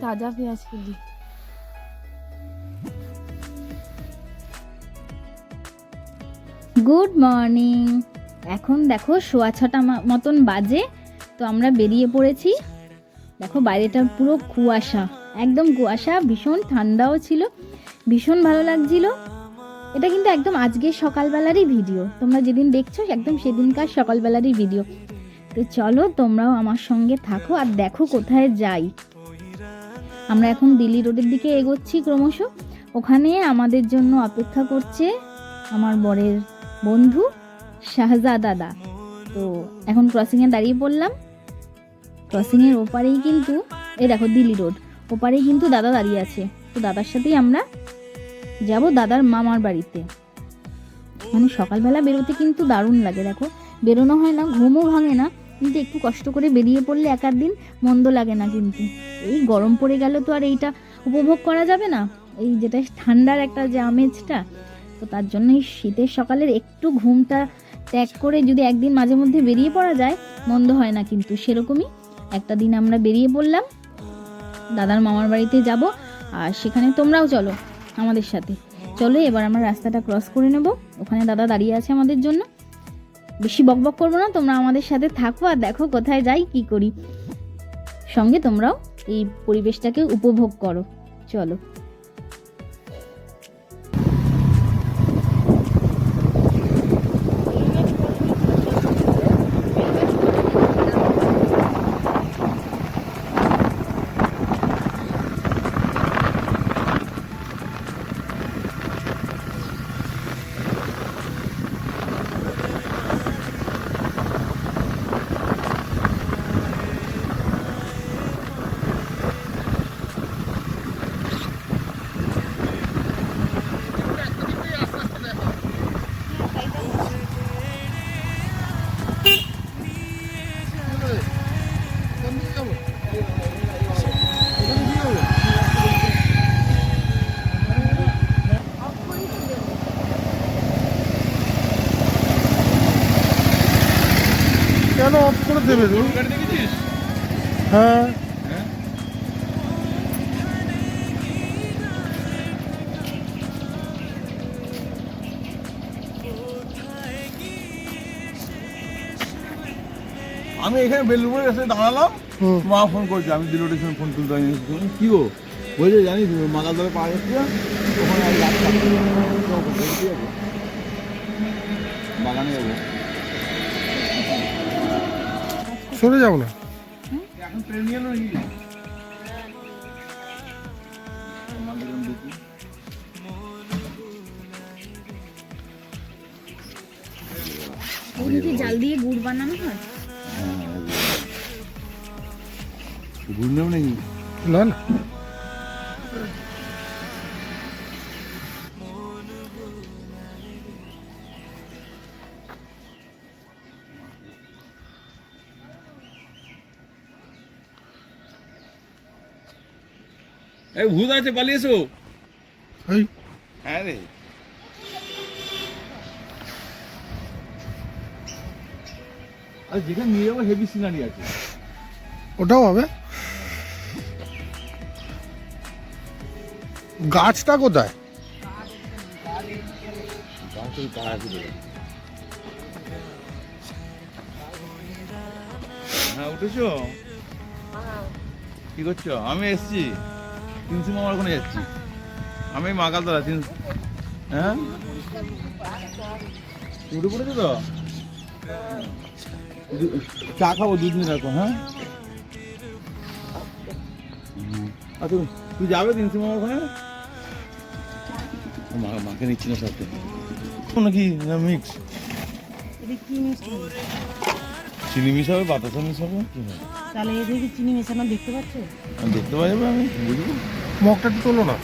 তাজা পেঁয়াজ KG. Good morning. এখন দেখো 6:15 মতন বাজে, তো আমরা বেরিয়ে পড়েছি। দেখো বাইরেটা পুরো কুয়াশা, একদম কুয়াশা, ভীষণ ঠান্ডাও ছিল, ভীষণ ভালো লাগছিল। এটা কিন্তু একদম আজকের সকালবেলারই ভিডিও, তোমরা যেদিন দেখছো একদম সেদিনকার সকালবেলারই ভিডিও। তো চলো তোমরাও আমার সঙ্গে থাকো আর দেখো কোথায় যাই। আমরা এখন দিল্লি রোডের দিকে এগোচ্ছি ক্রমশ। ওখানে আমাদের জন্য অপেক্ষা করছে আমার বরের বন্ধু শাহজাদ দাদা। তো এখন ক্রসিংয়ে দাঁড়িয়ে পড়লাম। ক্রসিংয়ের ওপারেই কিন্তু এই দেখো দিল্লি রোড, ওপারেই কিন্তু দাদা দাঁড়িয়ে আছে। তো দাদার সাথেই আমরা যাব দাদার মামার বাড়িতে। মানে সকালবেলা বেরোতে কিন্তু দারুণ লাগে, দেখো বেরোনো হয় না, ঘুমও ভাঙে না, কিন্তু একটু কষ্ট করে বেরিয়ে পড়লে এক আধ দিন মন্দ লাগে না। কিন্তু এই গরম পড়ে গেল তো আর এইটা উপভোগ করা যাবে না, এই যেটা ঠান্ডার একটা যে আমেজটা। তো তার জন্য এই শীতের সকালের একটু ঘুমটা ত্যাগ করে যদি একদিন মাঝে মধ্যে বেরিয়ে পড়া যায় মন্দ হয় না। কিন্তু সেরকমই একটা দিন আমরা বেরিয়ে পড়লাম, দাদার মামার বাড়িতে যাব। আর সেখানে তোমরাও চলো আমাদের সাথে। চলো এবার আমরা রাস্তাটা ক্রস করে নেব, ওখানে দাদা দাঁড়িয়ে আছে আমাদের জন্য। বেশি বকবক করবো না, তোমরা আমাদের সাথে থাকো আর দেখো কোথায় যাই কি করি। সঙ্গে তোমরাও এই পরিবেশটাকে উপভোগ করো। চলো। কেন অফ করে দেবে তো? হ্যাঁ আমি এখানে বেলুড়ে এসে দাঁড়ালাম, মা ফোন করছে, আমি দিলোটের সঙ্গে ফোন তুলতে হয়নি। কি গো বলছে জানিস মাগালদরে পাওয়া যাচ্ছে ওখানে বাগানে যাবো। সরে যাও না। এখন ট্রেন নিয়ে এলো নাকি? কি জাল দিয়ে গুড় বানানো হয়? গুড় নেব নাকি? না না, এই ভূত আছে, পালিয়ে এসো। এই হ্যাঁ রে, আরে যেখানে নিয়ে যাবো হেভি সিনারি আছে। ওটাও হবে। গাছটা কোথায়? হ্যাঁ উঠেছো? কি করছো? আমি এসছি তিনশো মামার ওখানে যাচ্ছি। আমি মাগালতলা হ্যাঁ উঠে পড়েছো তো? চা খাবো, দুদিন রাখো। হ্যাঁ আচ্ছা, তুই যাবে তিনশো মামার ওখানে? মাকে নিচ্ছি না সাথে নাকি মিক্স চিনি মিশাবে, বাতাসা মিশাবে। তাহলে এতে কি চিনি মেশানো দেখতে পাচ্ছ? আমি দেখতে পাবো, আমি বুঝবো। মগটা একটু তোলো না।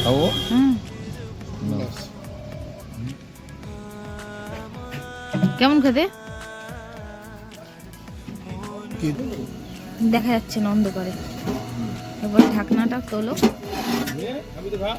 খাবো। কেমন খেতে? কি দেখা যাচ্ছে না অন্ধকারে। এবার ঢাকনাটা তোলো। আমি তো খা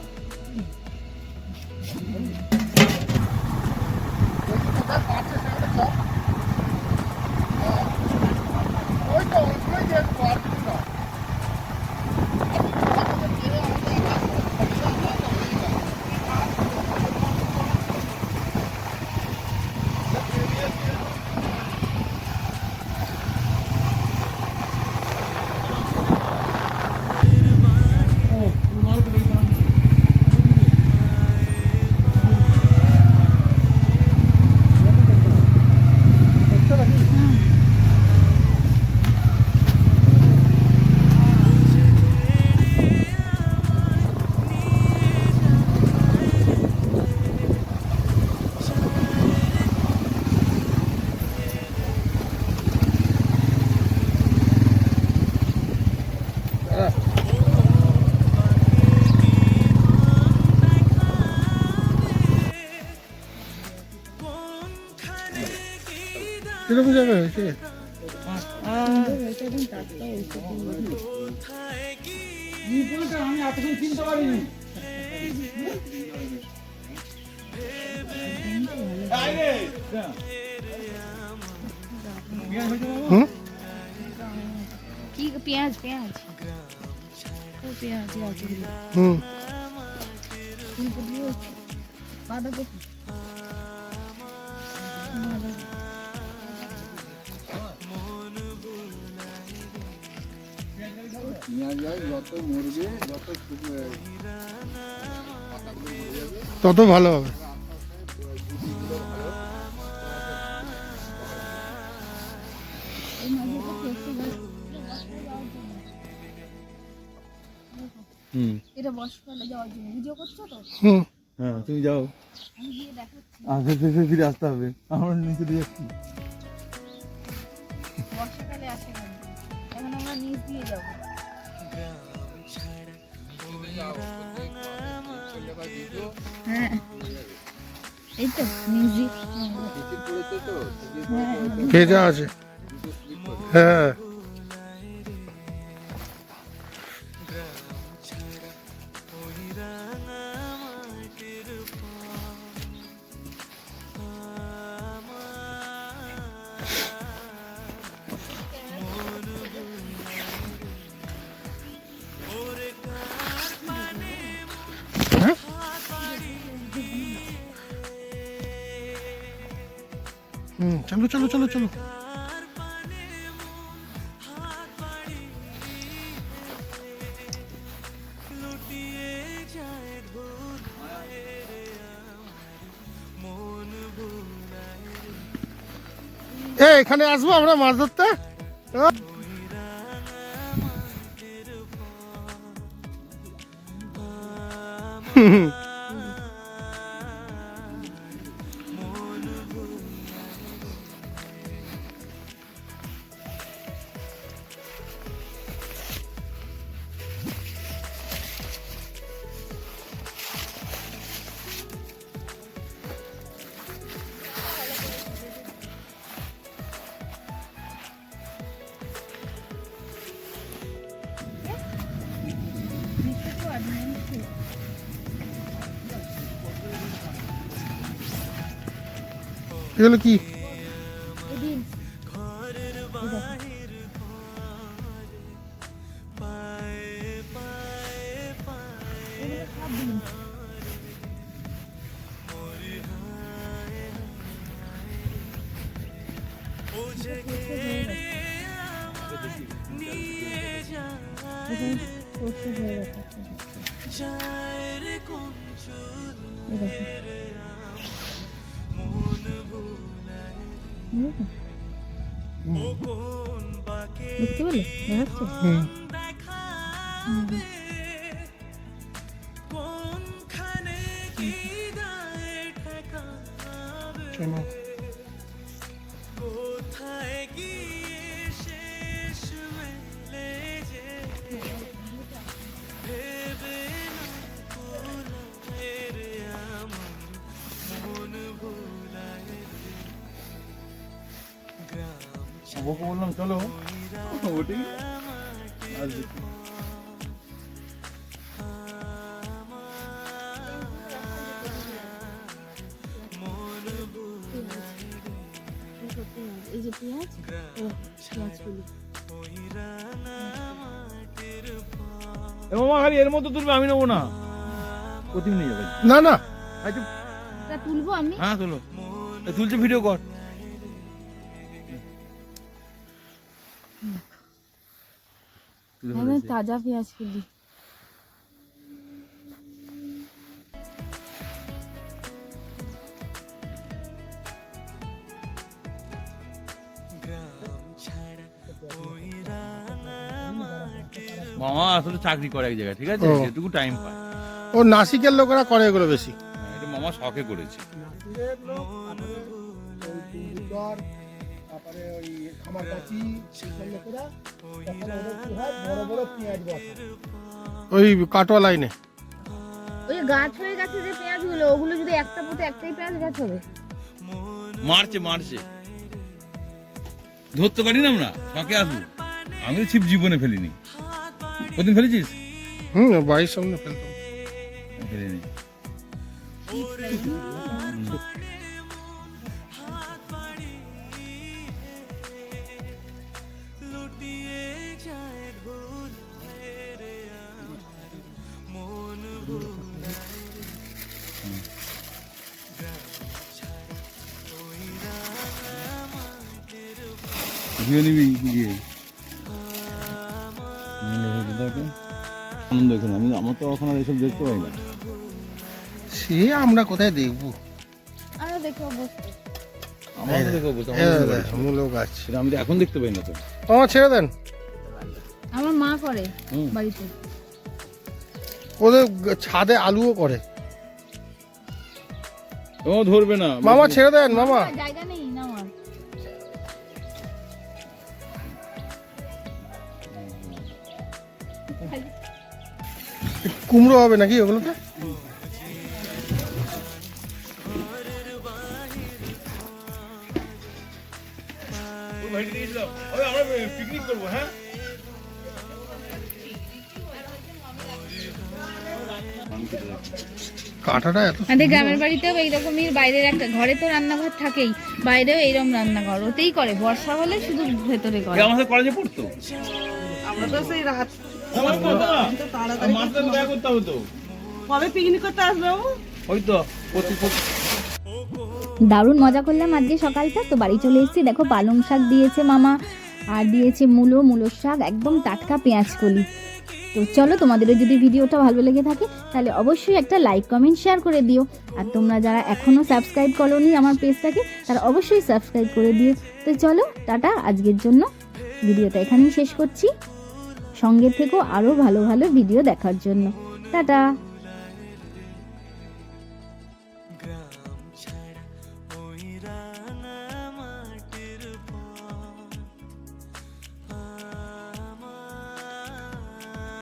কিরকম জায়গা হয়েছে? আমি এতক্ষণ চিনতে পারিনি। হুম কি পেঁয়াজ পেঁয়াজ ও পেঁয়াজ আছে হুম ফুলকপি বাঁধাকপি তত ভালো হবে। এটা বর্ষাকালে যাওয়ার জন্য ভিডিও করছো তো? হুম হ্যাঁ তুমি যাও, আমি গিয়ে দেখাচ্ছি। আগে থেকে ফিরে আসতে হবে, আমরা নিচে দিয়ে যাচ্ছি। বর্ষাকালে আসে না, এখন আমরা নিচ দিয়ে যাবো। হ্যাঁ এই তো নিচ দিয়ে ভেজা আছে। হ্যাঁ চলো চলো চলো চলো। এখানে আসবো আমরা মাছ ধরতে। এগুলো কি? দেখতে পেলে দেখাচ্ছে। চলো বললাম চলো ওটাই আজ এই যে পেঁয়াজ ও পেঁয়াজগুলি মামা খালি এর মধ্যে তুলবে, আমি নেবো না। ও তুমি নিয়ে যাবে। না না আচ্ছা তা তুলবো আমি। হ্যাঁ তোলো, তুলছে ভিডিও কর। একদম তাজা পেঁয়াজগুলি মামা আসলে চাকরি করে এক জায়গায়, ঠিক আছে, ও। যেটুকু টাইম পায়। ও নাসিকের লোকেরা করে এগুলো বেশি। এটা মামা শখে করেছে। তারপরে ওই খামারগাছি সেইসব লোকেরা তখন ওদের কি হয় বড় বড় পেঁয়াজ বসে ওই কাটোয়া লাইনে। ওই গাছ হয়ে গেছে যে পেঁয়াজগুলো, ওগুলো যদি একটা পোতে একটাই পেঁয়াজ গাছ হবে। মারছে মারছে, ধরতে পারি না আমরা, শখে আসবো। আমি তো ছিপ জীবনে ফেলিনি। কদিন ফেলেছিস? বাড়ির সামনে ফেলতাম। ফেলিনি। ঘিরে নিবি গিয়ে আনন্দ এখানে। আমি আমার তো এখন আর এসব দেখতে পাই না। সে আমরা কোথায় দেখবো? আরো দেখো বসতে। আমার তো দেখো বলতে মূলো গাছ সেটা আমি তো এখন দেখতে পাই না তো। আমার ছেড়ে দেন, আমার মা করে হুম। বাড়িতে। ওদের ছাদে আলুও করে। ও ধরবে না মামা ছেড়ে দেন মামা। জায়গা নেই না আমার। কুমড়ো হবে নাকি ওগুলোতে? পিকনিক করবো। হ্যাঁ কাঁটাটা এত আমাদের গ্রামের বাড়িতেও এইরকমই, বাইরের একটা ঘরে তো রান্নাঘর থাকেই, বাইরেও এইরকম রান্নাঘর, ওতেই করে। বর্ষা হলে শুধু ভেতরে করে। আমাদের কলেজে পড়তো। আমরা তো সেই রাত আমার কথা মাছটা দেখা করতে হবে তো। কবে পিকনিক করতে আসবে বাবু? ওই তো দারুণ মজা করলাম আজকে সকালটা। তো বাড়ি চলে এসেছি, দেখো পালং শাক দিয়েছে মামা, আর দিয়েছে মূলোর শাক, একদম টাটকা পেঁয়াজ কলি। তো চলো, তোমাদেরও যদি ভিডিওটা ভালো লেগে থাকে তাহলে অবশ্যই একটা লাইক কমেন্ট শেয়ার করে দিও। আর তোমরা যারা এখনও সাবস্ক্রাইব করোনি আমার পেজটাকে, তারা অবশ্যই সাবস্ক্রাইব করে দিও। তো চলো টাটা, আজকের জন্য ভিডিওটা এখানেই শেষ করছি। সঙ্গে থেকো আরও ভালো ভালো ভিডিও দেখার জন্য। টাটা।